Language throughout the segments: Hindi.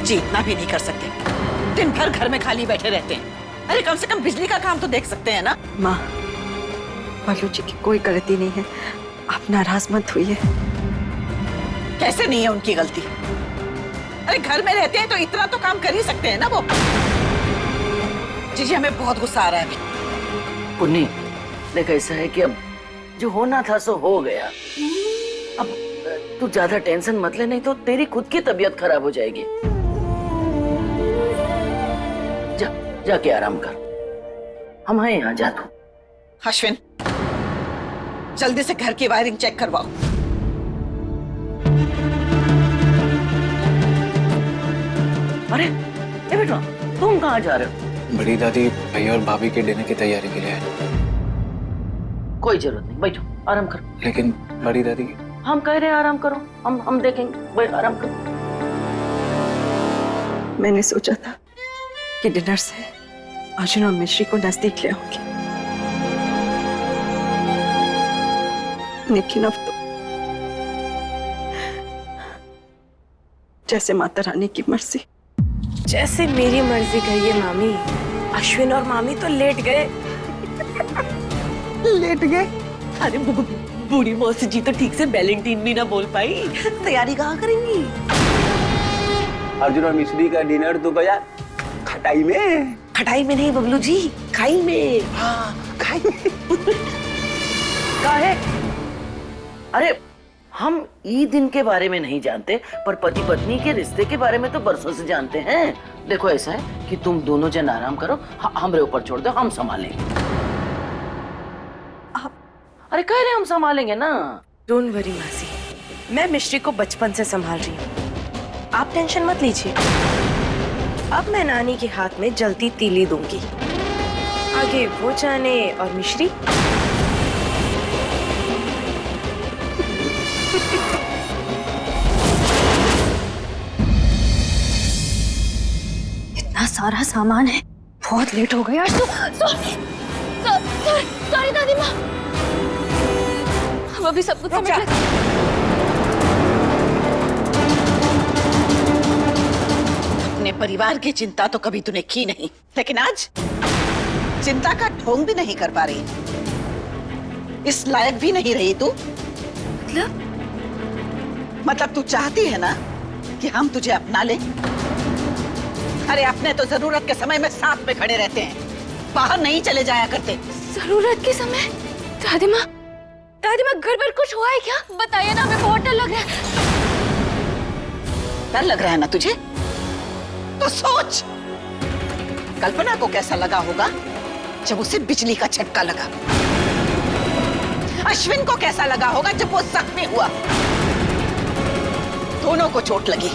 जी इतना भी नहीं कर सकते। दिन भर घर में खाली बैठे रहते हैं। अरे कम से कम बिजली का काम तो देख सकते हैं ना। माँ, बालू जी की कोई गलती नहीं है, आप नाराज मत होइए। कैसे नहीं है उनकी गलती? अरे घर में रहते हैं तो इतना तो काम कर ही सकते हैं ना वो। जी हमें बहुत गुस्सा आ रहा है अभी। पुन्नी, देख ऐसा है कि अब जो होना था सो हो गया। अब तू ज्यादा टेंशन मत ले, नहीं तो तेरी खुद की तबीयत खराब हो जाएगी। जा जाके आराम कर, हम हैं यहाँ, जा तू। अश्विन, जल्दी से घर की वायरिंग चेक करवाओ। अरे ए बेटा, तुम कहाँ जा रहे हो? बड़ी दादी भैया और भाभी के डिनर की तैयारी के लिए है। कोई जरूरत नहीं, बैठो आराम करो। लेकिन बड़ी दादी, हम कह रहे हैं आराम करो, हम देखेंगे, बैठ आराम करो। मैंने सोचा था कि डिनर से अर्जुन और मिश्री को नजदीक ले आऊंगी, लेकिन अब तो जैसे माता रानी की मर्जी। जैसे मेरी मर्जी कही है मामी। अश्विन और मामी तो लेट गए। लेट गए? अरे बूढ़ी मौसी जी तो ठीक से वैलेंटाइन भी ना बोल पाई, तैयारी कहाँ करेंगी? अर्जुन और मिश्री का डिनर तो गया खटाई में। खटाई में नहीं बबलू जी, खाई में। हाँ, खाई में। काहे? अरे हम ई दिन के बारे में नहीं जानते, पर पति पत्नी के रिश्ते के बारे में तो बरसों से जानते हैं। देखो ऐसा है कि तुम दोनों जन आराम करो, हमरे ऊपर छोड़ दो, हम संभालेंगे। अरे कह रहे हम संभालेंगे ना। डोंट वरी मासी, मैं मिश्री को बचपन से संभाल रही हूँ, आप टेंशन मत लीजिए। अब मैं नानी के हाथ में जलती तीली दूंगी, आगे वो जाने और मिश्री। इतना सारा सामान है, बहुत लेट हो गया। सॉरी दादी माँ, हम अभी सब कुछ समझ लेंगे। अपने परिवार की चिंता तो कभी तूने की नहीं, लेकिन आज चिंता का ढोंग भी नहीं कर पा रही। इस लायक भी नहीं रही तू। मतलब तू चाहती है ना कि हम तुझे अपना लें? अरे अपने तो जरूरत के समय में साथ में खड़े रहते हैं, बाहर नहीं चले जाया करते। जरूरत के समय? दादी माँ घर पर कुछ हुआ है क्या? बताइए ना, हमें बहुत डर लग रहा है। डर लग रहा है ना तुझे? तो सोच, कल्पना को कैसा लगा होगा जब उसे बिजली का झटका लगा। अश्विन को कैसा लगा होगा जब वो जख्मी हुआ। दोनों को चोट लगी,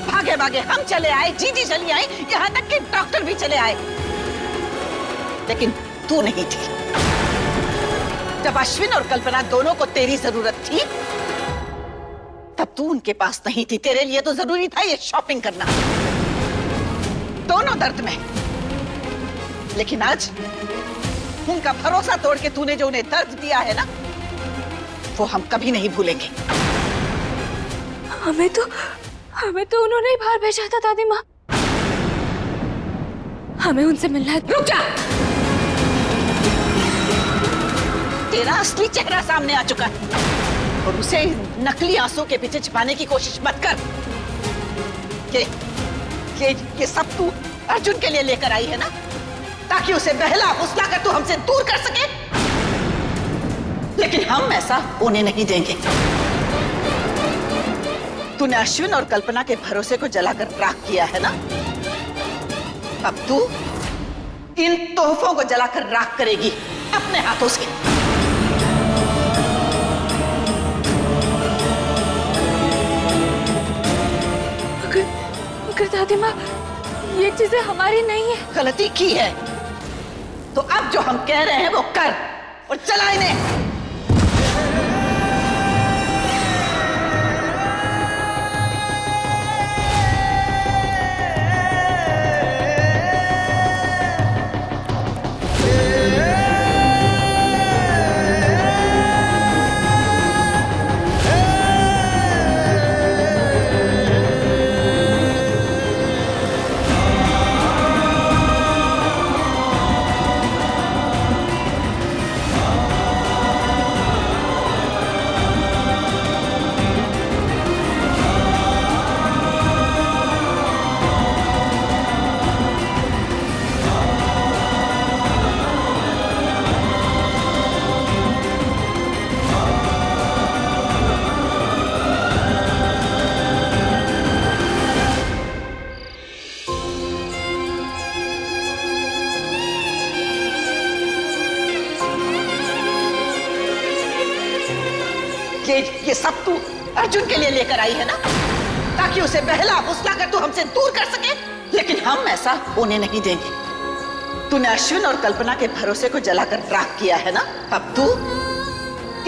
भागे भागे हम चले आए, जीजी चली आई, यहाँ तक कि डॉक्टर भी चले आए, लेकिन तू नहीं थी। जब अश्विन और कल्पना दोनों को तेरी जरूरत थी, तब तू उनके पास नहीं थी। तेरे लिए तो जरूरी था ये शॉपिंग करना। दोनों दर्द में, लेकिन आज उनका भरोसा तोड़ के तूने जो उन्हें दर्द दिया है ना, वो हम कभी नहीं भूलेंगे। हमें तो उन्होंने ही बाहर भेजा था दादी माँ, हमें उनसे मिलना है। रुक जा, तेरा असली चेहरा सामने आ चुका है और उसे नकली आंसू के पीछे छिपाने की कोशिश मत कर। ये सब तू अर्जुन के लिए लेकर आई है ना, ताकि उसे बहला फुसला कर तू हमसे दूर कर सके, लेकिन हम ऐसा होने नहीं देंगे। तूने अश्विन और कल्पना के भरोसे को जलाकर राख किया है ना, अब तू इन तोहफों को जलाकर राख करेगी अपने हाथों से। मगर दादी माँ, ये चीजें हमारी नहीं है। गलती की है तो अब जो हम कह रहे हैं वो कर और चला इन्हें। ये सब तू अर्जुन के लिए लेकर आई है ना, ताकि उसे बहला फुसला कर तू हमसे दूर कर सके। लेकिन हम ऐसा होने नहीं देंगे। तूने अश्विन और कल्पना के भरोसे को जलाकर राख किया है ना, अब तू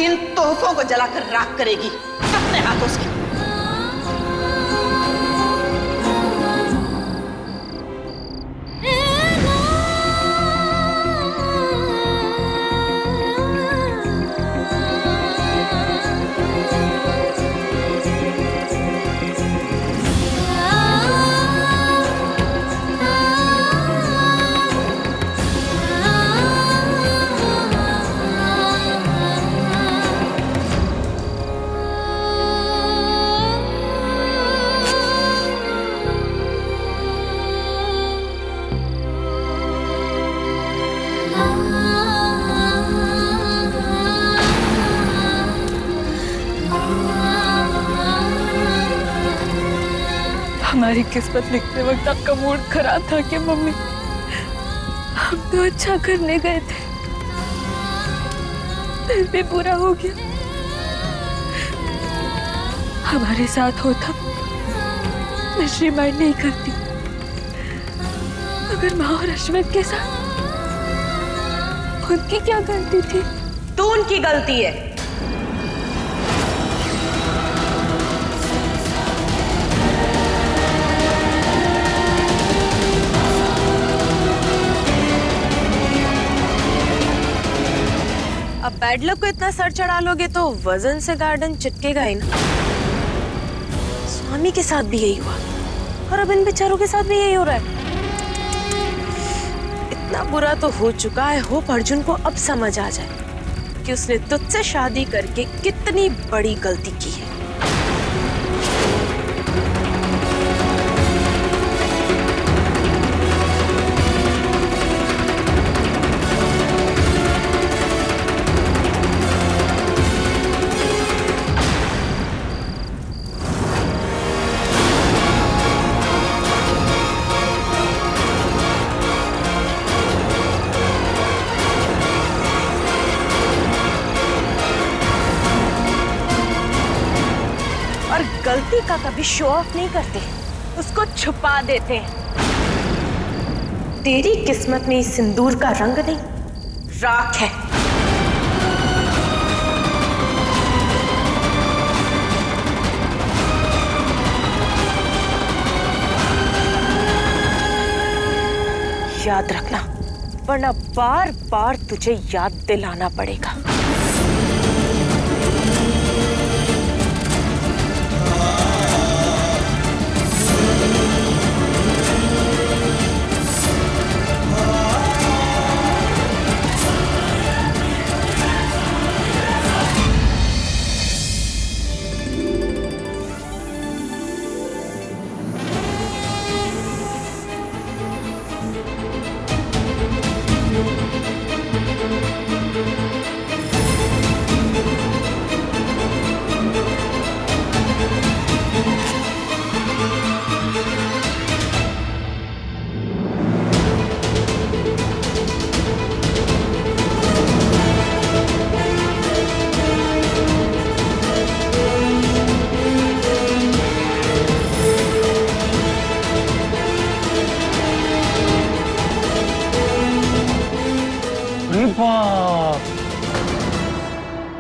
इन तोहफों को जलाकर राख करेगी अपने हाथों से। हमारी किस्मत लिखते वक्त आपका मूड खराब था कि मम्मी? हम तो अच्छा करने गए थे, फिर भी बुरा हो गया। हमारे साथ होता मिश्री माइंड नहीं करती, मगर माँ और अश्विन के साथ उनकी क्या गलती थी? तो उनकी गलती है। अब बैड लक को इतना सर चढ़ा लोगे तो वजन से गार्डन चिपकेगा ही ना। स्वामी के साथ भी यही हुआ और अब इन बेचारों के साथ भी यही हो रहा है। इतना बुरा तो हो चुका है। होप अर्जुन को अब समझ आ जाए कि उसने तुझसे शादी करके कितनी बड़ी गलती की है। और गलती का कभी शो ऑफ नहीं करते, उसको छुपा देते हैं। तेरी किस्मत में इस सिंदूर का रंग नहीं, राख है। याद रखना, वरना बार बार तुझे याद दिलाना पड़ेगा।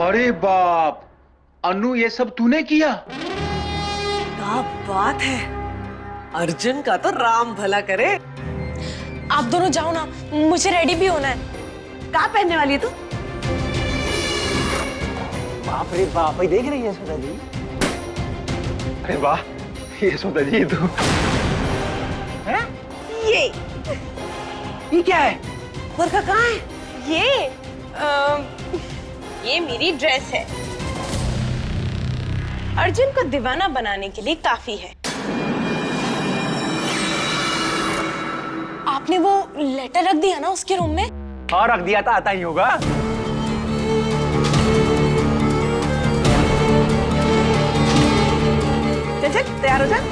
अरे बाप, अनु ये सब तूने किया? क्या बात है, अर्जुन का तो राम भला करे। आप दोनों जाओ ना, मुझे रेडी भी होना है। क्या पहनने वाली है तू? बाप रे बाप, ये देख रही है यशोदा जी? अरे वाह, यशोदा जी तू है? ये क्या है? वर्षा कहाँ है? ये मेरी ड्रेस है। अर्जुन को दीवाना बनाने के लिए काफी है। आपने वो लेटर रख दिया ना उसके रूम में? हाँ रख दिया था, आता ही होगा। चल चल तैयार हो जा।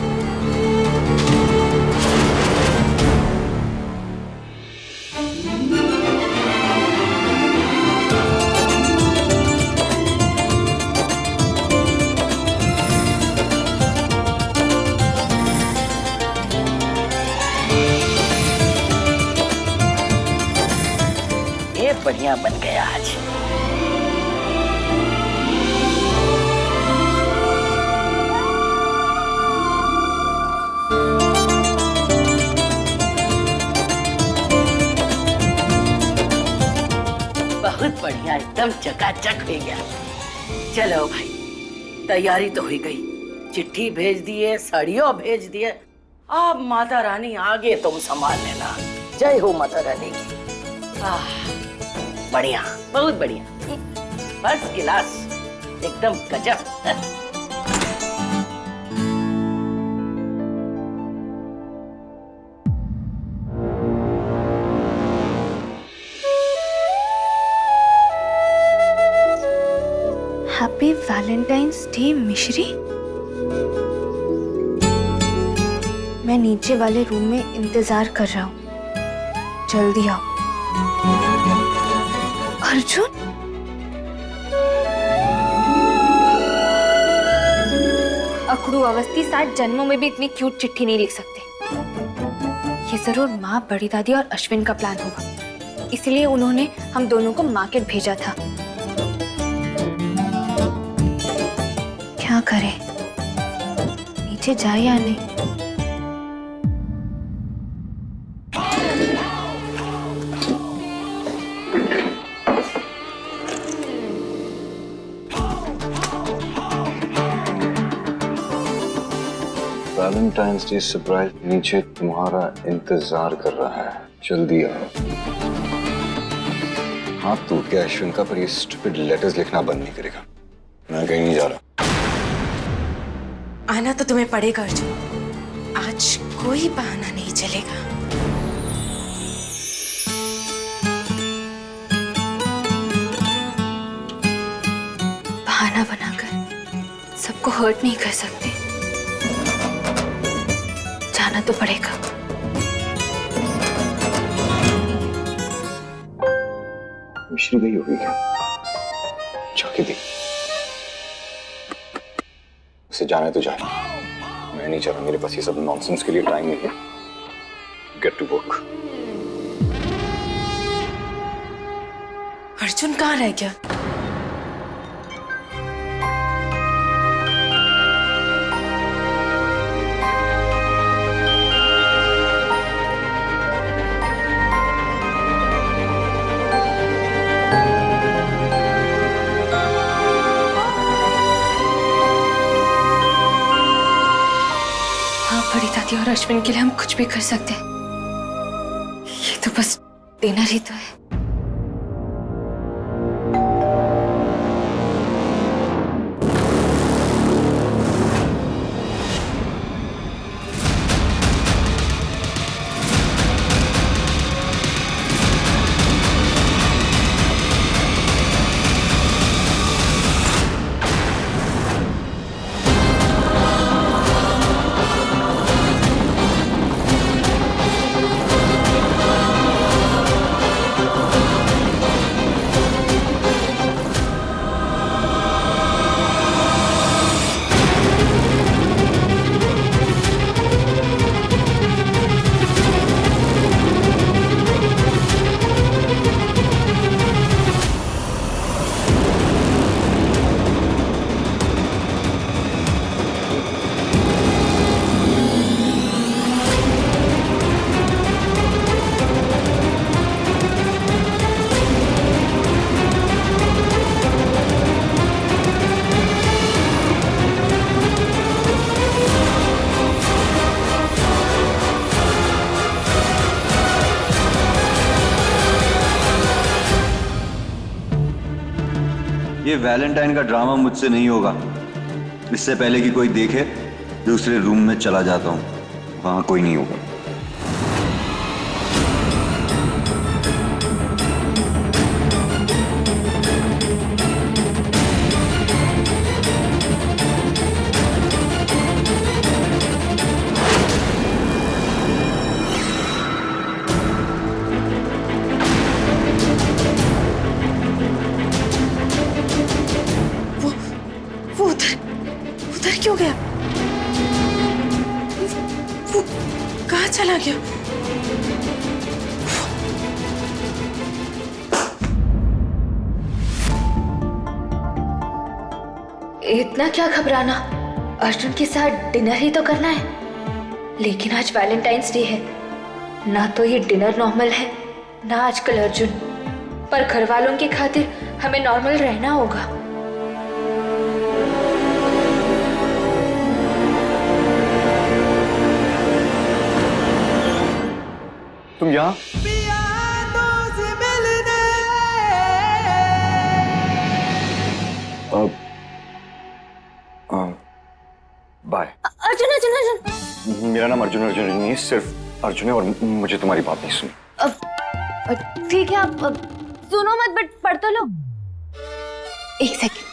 बढ़िया बन गया आज। बहुत बढ़िया, एकदम चकाचक हो गया। चलो भाई, तैयारी तो हो गई, चिट्ठी भेज दिए, साड़ियों भेज दिए। अब माता रानी आगे तुम संभाल लेना। जय हो माता रानी की। बढ़िया, बहुत बढ़िया, फर्स्ट क्लास, एकदम गजब। हैप्पी वैलेंटाइंस डे मिश्री। मैं नीचे वाले रूम में इंतजार कर रहा हूँ, जल्दी आओ। अर्जुन, अखड़ू अवस्थी 60 जन्मों में भी इतनी क्यूट चिट्ठी नहीं लिख सकते। ये जरूर माँ, बड़ी दादी और अश्विन का प्लान होगा, इसलिए उन्होंने हम दोनों को मार्केट भेजा था। क्या करें, नीचे जाए या नहीं? वैलेंटाइंस डे सरप्राइज नीचे तुम्हारा इंतजार कर रहा है, जल्दी आओ। हाथ टूट गया अश्विन का, पर ये स्टूपिड लेटर्स लिखना बंद नहीं करेगा। मैं कहीं नहीं जा रहा। आना तो तुम्हें पड़ेगा अर्जुन, आज कोई बहाना नहीं चलेगा। बहाना बनाकर सबको हर्ट नहीं कर सकते, जाना तो पड़ेगा। मिश्री गई होगी क्या? जाके देख। उसे जाने तो जाए, मैं नहीं चाह रहा, मेरे पास ये सब नॉनसेंस के लिए टाइम नहीं है। Gate to work. अर्जुन कहाँ रह गया? बड़ी दादी और अश्विन के लिए हम कुछ भी कर सकते हैं, ये तो बस डिनर ही तो है। ये वैलेंटाइन का ड्रामा मुझसे नहीं होगा। इससे पहले कि कोई देखे, दूसरे रूम में चला जाता हूँ, वहां कोई नहीं होगा। उधर क्यों गया? वो कहाँ चला गया? इतना क्या घबराना, अर्जुन के साथ डिनर ही तो करना है। लेकिन आज वैलेंटाइंस डे है, ना तो ये डिनर नॉर्मल है ना आजकल अर्जुन, पर घर वालों की खातिर हमें नॉर्मल रहना होगा। तुम यहाँ? बाय। अर्जुन अर्जुन अर्जुन, मेरा नाम अर्जुन अर्जुन नहीं है, सिर्फ अर्जुन है, और मुझे तुम्हारी बात नहीं सुनी। ठीक है, आप सुनो मत बट पढ़ तो लो। एक सेकंड।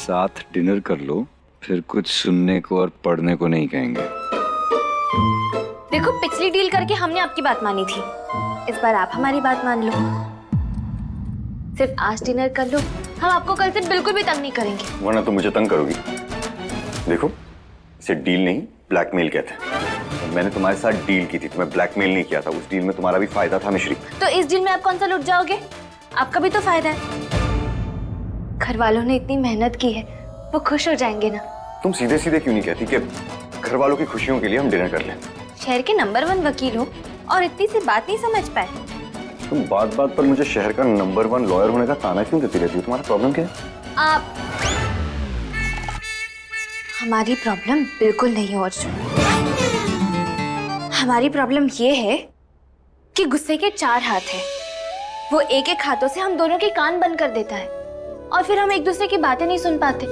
साथ डिनर कर लो, फिर कुछ सुनने को और पढ़ने को नहीं कहेंगे। देखो, पिछली डील करके हमने आपकी बात मानी थी, इस बार आप हमारी बात मान लो। सिर्फ आज डिनर कर लो, हम आपको कल से बिल्कुल भी तंग नहीं करेंगे। वरना तो मुझे तंग करोगी। देखो, इसे डील नहीं ब्लैकमेल कहते हैं। मैंने तुम्हारे साथ डील की थी, तुम्हें ब्लैकमेल नहीं किया था। उस डील में तुम्हारा भी फायदा था मिश्री। तो इस डील में आप कौन सा लुट जाओगे? आपका भी तो फायदा है। घर वालों ने इतनी मेहनत की है, वो खुश हो जाएंगे ना। तुम सीधे सीधे क्यों नहीं कहती कि घर वालों की खुशियों के लिए हम डिनर कर लें? शहर के नंबर 1 वकील हो और इतनी सी बात नहीं समझ पाए। तुम बात बात पर मुझे शहर का नंबर 1 लॉयर होने का ताना क्यों देती रहती हो? तुम्हारा प्रॉब्लम क्या है? आप हमारी प्रॉब्लम बिल्कुल नहीं है अर्जुन। हमारी प्रॉब्लम ये है कि गुस्से के 4 हाथ हैं। वो एक एक हाथों से हम दोनों के कान बंद कर देता है और फिर हम एक दूसरे की बातें नहीं सुन पाते।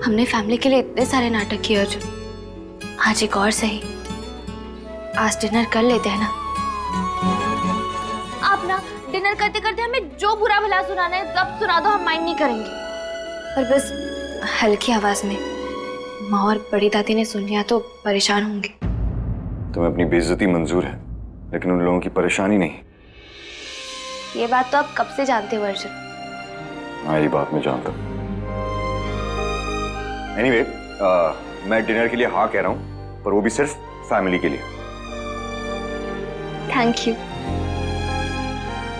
हमने फैमिली के लिए इतने सारे नाटक किए अर्जुन, आज एक और सही। आज डिनर कर लेते हैं ना? आप ना डिनर करते करते हमें जो बुरा भला सुनाना है सब सुना दो, हम माइंड नहीं करेंगे। पर बस हल्की आवाज में। माँ और बड़ी दादी ने सुन लिया तो परेशान होंगे। तुम्हें अपनी बेइज्जती मंजूर है, लेकिन उन लोगों की परेशानी नहीं। ये बात तो आप कब से जानते हो अर्जुन? हाँ, ये बात मैं जानता हूँ। एनीवे, मैं डिनर के लिए हाँ कह रहा हूँ, पर वो भी सिर्फ फैमिली के लिए। Thank you.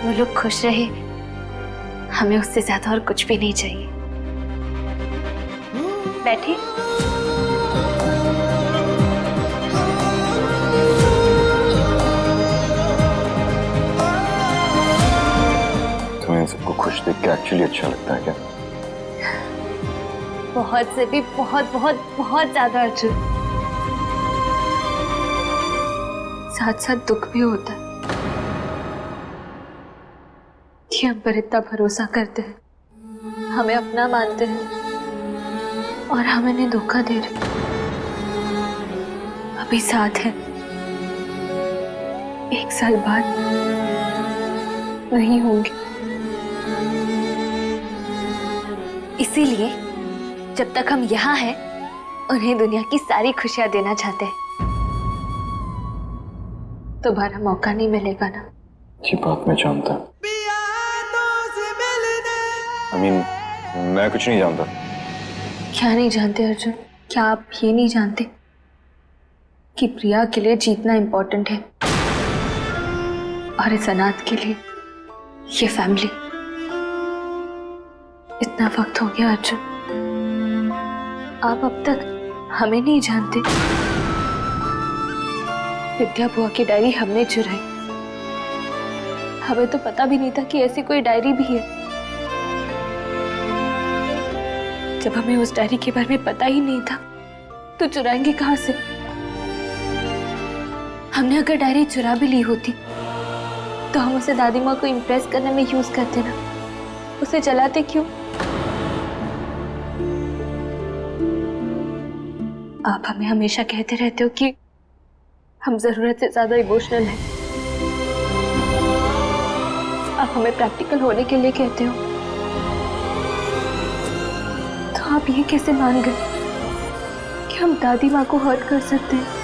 वो लोग खुश रहे, हमें उससे ज्यादा और कुछ भी नहीं चाहिए। बैठे। तुम्हें सबको खुश देख के एक्चुअली अच्छा लगता है क्या? बहुत से भी बहुत बहुत बहुत ज्यादा अर्जुन। साथ साथ दुख भी होता है कि हम पर इतना भरोसा करते हैं, हमें अपना मानते हैं और हम इन्हें धोखा दे रहे। अभी साथ है, 1 साल बाद नहीं होंगे। इसीलिए जब तक हम यहाँ हैं, उन्हें दुनिया की सारी खुशियां देना चाहते हैं। दोबारा मौका नहीं मिलेगा ना? ये बात मैं जानता। मैं कुछ नहीं जानता। क्या नहीं जानते अर्जुन? क्या आप ये नहीं जानते कि प्रिया के लिए जीतना इंपॉर्टेंट है और इस अनाथ के लिए ये फैमिली? इतना वक्त हो गया अर्जुन, आप अब तक हमें नहीं जानते। विद्या बुआ की डायरी हमने चुराई, हमें तो पता भी नहीं था कि ऐसी कोई डायरी भी है। जब हमें उस डायरी के बारे में पता ही नहीं था तो चुराएंगे कहां से? हमने अगर डायरी चुरा भी ली होती तो हम उसे दादी माँ को इम्प्रेस करने में यूज करते ना, उसे जलाते क्यों? आप हमें हमेशा कहते रहते हो कि हम जरूरत से ज्यादा इमोशनल हैं। आप हमें प्रैक्टिकल होने के लिए कहते हो, तो आप ये कैसे मान गए कि हम दादी माँ को हर्ट कर सकते हैं?